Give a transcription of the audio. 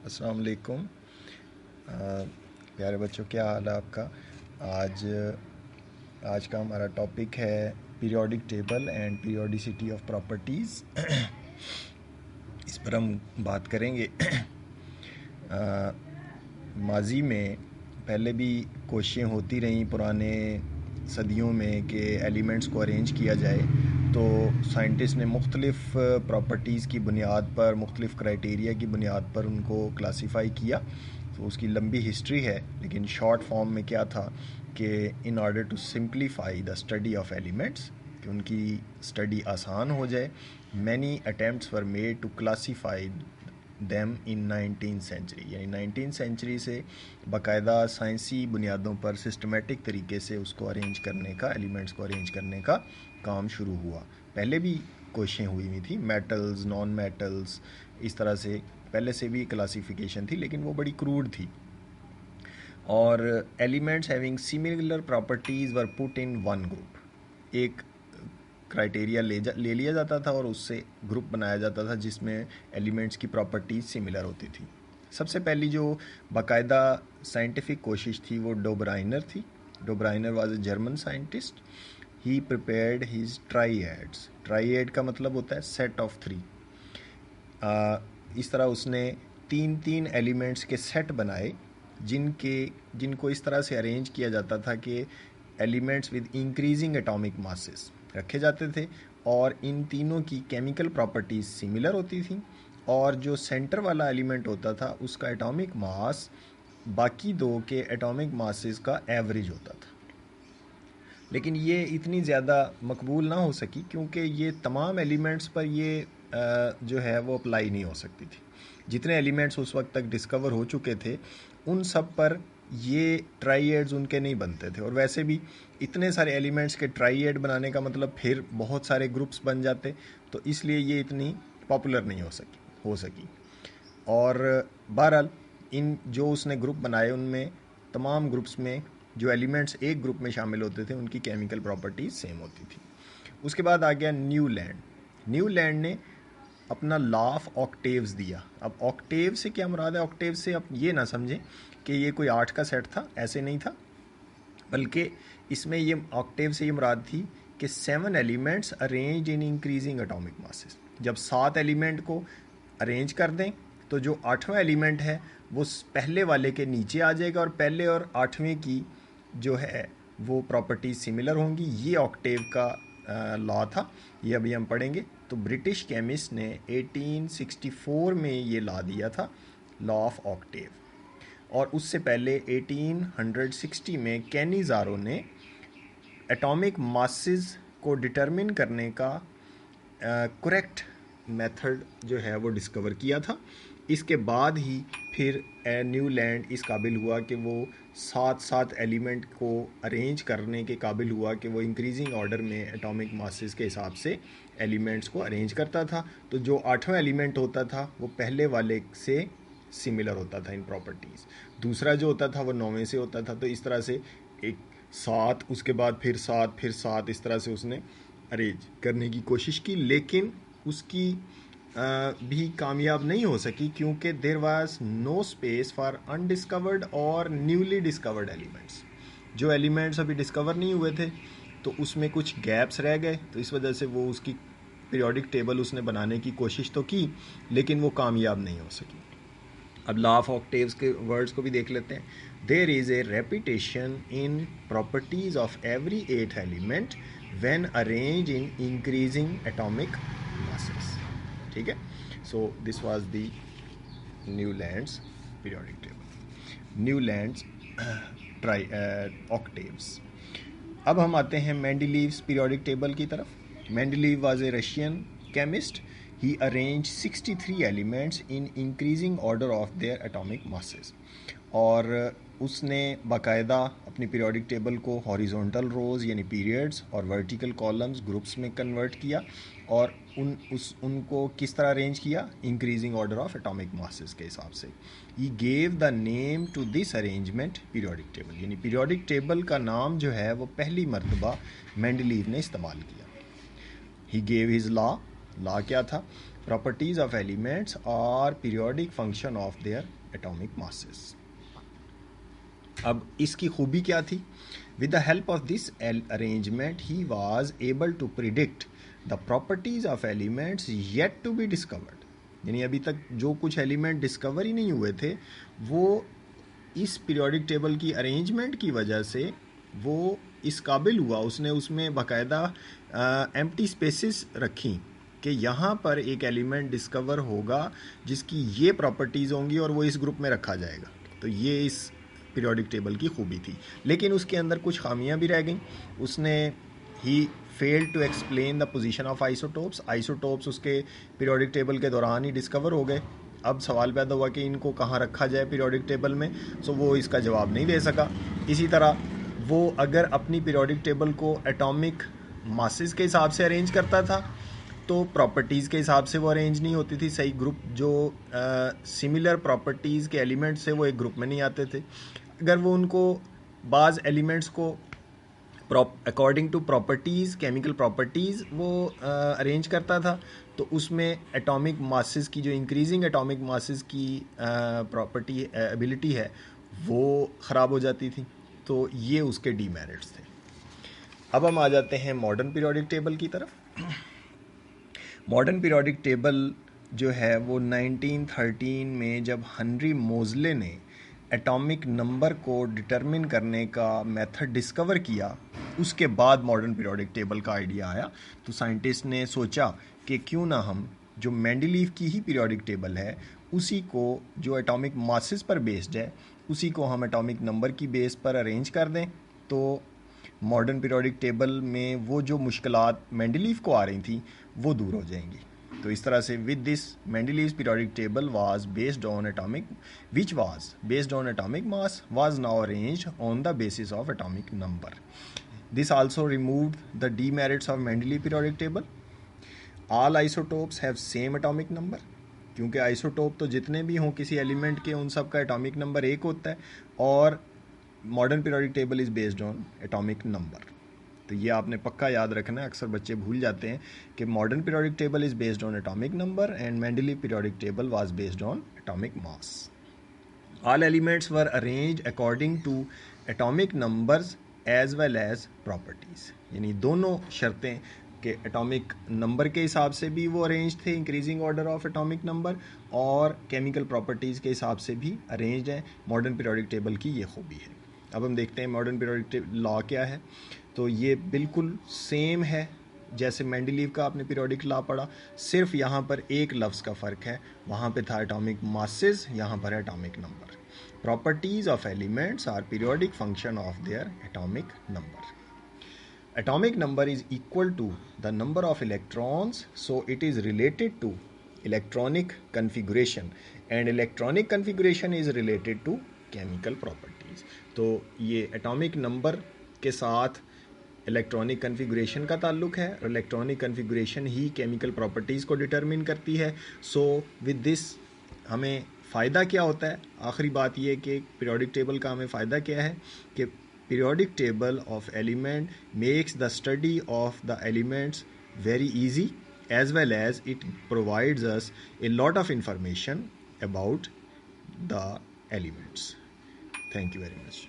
अस्सलाम वालेकुम। प्यारे बच्चों, क्या हाल है आपका। आज आज का हमारा टॉपिक है periodic table and periodicity of properties. इस पर हम बात करेंगे। माजी में पहले भी कोशिशें होती रहीं पुराने सदियों में कि एलिमेंट्स को अरेंज किया जाए, तो साइंटिस्ट ने मुख्तलिफ़ प्रॉपर्टीज़ की बुनियाद पर, मुख्तलिफ़ क्राइटेरिया की बुनियाद पर उनको क्लासीफाई किया। तो उसकी लंबी हिस्ट्री है, लेकिन शॉर्ट फॉर्म में क्या था कि in order to simplify the study of elements, कि उनकी स्टडी आसान हो जाए, many attempts were made to classify them in 19th century. यानी 19th सेंचुरी से बाकायदा साइंसी बुनियादों पर सिस्टमेटिक तरीके से उसको अरेंज करने का, एलिमेंट्स को अरेंज करने का काम शुरू हुआ। पहले भी कोशिशें हुई थी, मेटल्स, नॉन मेटल्स, इस तरह से पहले से भी क्लासिफिकेशन थी, लेकिन वो बड़ी क्रूड थी। और elements having similar properties were put in one group. एक क्राइटेरिया ले लिया जाता था और उससे ग्रुप बनाया जाता था जिसमें एलिमेंट्स की प्रॉपर्टीज़ सिमिलर होती थी। सबसे पहली जो बाकायदा साइंटिफिक कोशिश थी वो डोब्राइनर थी। Dobereiner was a German scientist. He prepared his triads. Triad का मतलब होता है सेट ऑफ थ्री। इस तरह उसने तीन तीन एलिमेंट्स के सेट बनाए जिनको इस तरह से अरेंज किया जाता था कि elements with increasing atomic masses रखे जाते थे, और इन तीनों की केमिकल प्रॉपर्टीज़ सिमिलर होती थी, और जो सेंटर वाला एलिमेंट होता था उसका एटॉमिक मास बाकी दो के एटॉमिक मासेस का एवरेज होता था। लेकिन ये इतनी ज़्यादा मकबूल ना हो सकी क्योंकि ये तमाम एलिमेंट्स पर ये जो है वो अप्लाई नहीं हो सकती थी। जितने एलिमेंट्स उस वक्त तक डिस्कवर हो चुके थे उन सब पर ये ट्राइएड्स उनके नहीं बनते थे, और वैसे भी इतने सारे एलिमेंट्स के ट्राइएड बनाने का मतलब फिर बहुत सारे ग्रुप्स बन जाते, तो इसलिए ये इतनी पॉपुलर नहीं हो सकी। और बहरहाल इन जो उसने ग्रुप बनाए उनमें तमाम ग्रुप्स में जो एलिमेंट्स एक ग्रुप में शामिल होते थे उनकी केमिकल प्रॉपर्टीज़ सेम होती थी। उसके बाद आ गया न्यूलैंड। न्यूलैंड ने अपना लॉ ऑफ ऑक्टेव्स दिया। अब ऑक्टेव से क्या मुराद है? ऑक्टेव से आप ये ना समझें कि ये कोई 8 का सेट था, ऐसे नहीं था, बल्कि इसमें ये ऑक्टेव से ये मुराद थी कि 7 elements arrange in increasing atomic masses. जब 7 एलिमेंट को अरेंज कर दें तो जो 8वां एलिमेंट है वो पहले वाले के नीचे आ जाएगा, और पहले और 8वें की जो है वो प्रॉपर्टीज सिमिलर होंगी। ये ऑक्टेव का लॉ था, ये अभी हम पढ़ेंगे। तो ब्रिटिश केमिस्ट ने 1864 में ये लॉ दिया था, लॉ ऑफ ऑक्टेव। और उससे पहले 1860 में कैनिज़ारो ने एटॉमिक मासेस को डिटरमिन करने का करेक्ट मेथड जो है वो डिस्कवर किया था। इसके बाद ही फिर न्यूलैंड इस काबिल हुआ कि वो 7 एलिमेंट को अरेंज करने के काबिल हुआ कि वो इंक्रीजिंग ऑर्डर में एटॉमिक मासेस के हिसाब से एलिमेंट्स को अरेंज करता था। तो जो 8वां एलिमेंट होता था वो पहले वाले से सिमिलर होता था इन प्रॉपर्टीज़। दूसरा जो होता था वो 9वें से होता था। तो इस तरह से एक 7, उसके बाद फिर 7, फिर 7, इस तरह से उसने अरेंज करने की कोशिश की, लेकिन उसकी भी कामयाब नहीं हो सकी क्योंकि there was no space for undiscovered और न्यूली डिस्कवर्ड एलिमेंट्स। जो एलिमेंट्स अभी डिस्कवर नहीं हुए थे तो उसमें कुछ गैप्स रह गए, तो इस वजह से वो उसकी पीरियोडिक टेबल उसने बनाने की कोशिश तो की, लेकिन वो कामयाब नहीं हो सकी। अब लॉ ऑफ ऑक्टेव्स के वर्ड्स को भी देख लेते हैं। There is a repetition in properties of every 8th element when arrange in increasing atomic masses. ठीक है, so this was the Newlands periodic table, Newlands octaves. अब हम आते हैं मेंडलीव्स पीरियोडिक टेबल की तरफ। Mendeleev was a Russian chemist. He arranged 63 elements in increasing order of their atomic masses. और उसने बाकायदा अपनी पीरियोडिक टेबल को हॉरिजॉन्टल रोज़ यानी पीरियड्स और वर्टिकल कॉलम्स ग्रुप्स में कन्वर्ट किया, और उनको किस तरह अरेंज किया? Increasing order of atomic masses के हिसाब से। He gave the name to this arrangement periodic table. यानी पीरियोडिक टेबल का नाम जो है वो पहली मरतबा मेंडलीव ने इस्तेमाल किया। He gave his law क्या था? properties of elements are periodic function of their atomic masses. अब इसकी खूबी क्या थी? With the help of this arrangement, he was able to predict the properties of elements yet to be discovered. यानी अभी तक जो कुछ एलिमेंट डिस्कवर ही नहीं हुए थे, वो इस पीरियोडिक टेबल की अरेंजमेंट की वजह से वो इस काबिल हुआ, उसने उसमें बाकायदा एम्प्टी स्पेसेस रखी कि यहाँ पर एक एलिमेंट डिस्कवर होगा जिसकी ये प्रॉपर्टीज़ होंगी और वो इस ग्रुप में रखा जाएगा. तो ये इस पीरियोडिक टेबल की खूबी थी. लेकिन उसके अंदर कुछ खामियां भी रह गईं. उसने he failed to explain the position of isotopes. Isotopes उसके पीरियोडिक टेबल के दौरान ही डिस्कवर हो गए. अब सवाल पैदा हुआ कि इनको कहाँ रखा जाए पीरियोडिक टेबल में, सो वो इसका जवाब नहीं दे सका. इसी तरह वो अगर अपनी पीरियोडिक टेबल को एटॉमिक मासेस के हिसाब से अरेंज करता था तो प्रॉपर्टीज़ के हिसाब से वो अरेंज नहीं होती थी. सही ग्रुप जो सिमिलर प्रॉपर्टीज़ के एलिमेंट्स थे वो एक ग्रुप में नहीं आते थे. अगर वो उनको बाज़ एलिमेंट्स को according to properties, chemical properties वो अरेंज करता था तो उसमें एटॉमिक मासेस की जो इंक्रीजिंग एटॉमिक मासेस की प्रॉपर्टी एबिलिटी है वो ख़राब हो जाती थी. तो ये उसके डीमेरिट्स थे. अब हम आ जाते हैं मॉडर्न पीरियोडिक टेबल की तरफ. मॉडर्न पीरियोडिक टेबल जो है वो 1913 में जब हेनरी मोज़ले ने एटॉमिक नंबर को डिटरमिन करने का मेथड डिस्कवर किया, उसके बाद मॉडर्न पीरियोडिक टेबल का आइडिया आया. तो साइंटिस्ट ने सोचा कि क्यों ना हम जो मेंडलीव की ही पीरियोडिक टेबल है उसी को, जो एटॉमिक मासेस पर बेस्ड है, उसी को हम एटॉमिक नंबर की बेस पर अरेंज कर दें. तो मॉडर्न पीरियोडिक टेबल में वो जो मुश्किलात मेंडलीव को आ रही थी वो दूर हो जाएंगी. तो इस तरह से with this Mendeleev's periodic table was based on atomic which was based on atomic mass was now arranged on the basis of atomic number. This also removed the demerits of Mendeleev periodic table. All isotopes have same atomic number, क्योंकि isotope तो जितने भी हों किसी element के उन सब का एटॉमिक नंबर एक होता है और modern periodic table is based on atomic number. तो ये आपने पक्का याद रखना है. अक्सर बच्चे भूल जाते हैं कि modern periodic table is based on atomic number and Mendeleev periodic table was based on atomic mass. All elements were arranged according to atomic numbers as well as properties. यानी दोनों शर्तें कि एटॉमिक नंबर के हिसाब से भी वो arrange थे, increasing order of atomic number, और केमिकल प्रॉपर्टीज़ के हिसाब से भी अरेंज्ड हैं. मॉडर्न पीरियोडिक टेबल की ये खूबी है. अब हम देखते हैं मॉडर्न पीरियोडिक लॉ क्या है. तो ये बिल्कुल सेम है जैसे मेंडलीव का आपने पीरियोडिक लॉ पढ़ा, सिर्फ यहाँ पर एक लफ्ज़ का फ़र्क है. वहाँ पे था एटॉमिक मासेस, यहाँ पर है atomic number. Properties of elements are periodic function of their atomic number. Atomic number is equal to the number of electrons, so it is related to electronic configuration, and electronic configuration is related to chemical properties. तो ये atomic number के साथ electronic configuration का ताल्लुक है और electronic configuration ही chemical properties को determine करती है. सो विद दिस हमें फ़ायदा क्या होता है? आखिरी बात ये कि पीरियोडिक टेबल का हमें फ़ायदा क्या है कि periodic table of element makes the study of the elements very easy, as well as it provides us a lot of information about the elements. Thank you very much.